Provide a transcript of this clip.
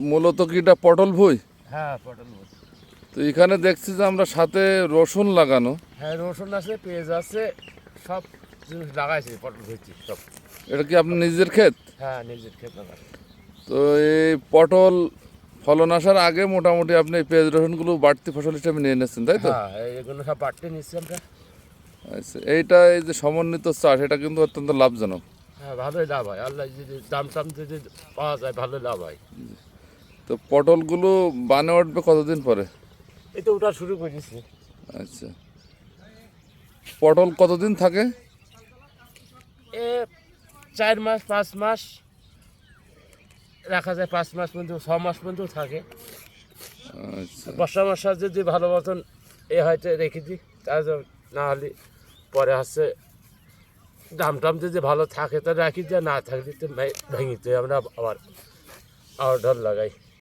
মূলত কি এটা পটল ভুঁই? হ্যাঁ, পটল ভুঁই। তো এখানে দেখছি যে আমরা সাথে রসুন লাগানো। হ্যাঁ, রসুন আছে, পেঁয়াজ আছে, সব জিনিস লাগাইছি পটল ভুঁইতে সব। এটা কি আপনার নিজের ক্ষেত? হ্যাঁ, নিজের ক্ষেত লাগাই। তো এই পটল ফলন আসার আগে মোটামুটি আপনি এই পেঁয়াজ রসুনগুলো বাড়তি ফসল হিসেবে নিয়ে নিচ্ছেন, তাই তো? হ্যাঁ, এগুলো সব বাড়তে নিচ্ছি আমরা। আচ্ছা, এইটা এই যে সমন্বিত চাষ, এটা কিন্তু অত্যন্ত লাভজনক। হ্যাঁ, ভালোই লাভ হয়, আল্লাহ যদি দাম টাম যদি পাওয়া যায় ভালো লাভ হয়। তো পটলগুলো বানে উঠবে কতদিন পরে? এই তো ওটা শুরু করেছি। আচ্ছা, পটল কতদিন থাকে? এ 4 মাস 5 মাস রাখা যায়, 5 মাস পর্যন্ত, 6 মাস পর্যন্ত থাকে। আচ্ছা, বর্ষা মশা যদি ভালো মতন হয়তো রেখে দিই, তা না হলে পরে হচ্ছে দাম টাম যদি ভালো থাকে তা রাখি, যা না থাকলে তো ভেঙে আমরা আবার আবার ঢল লাগাই।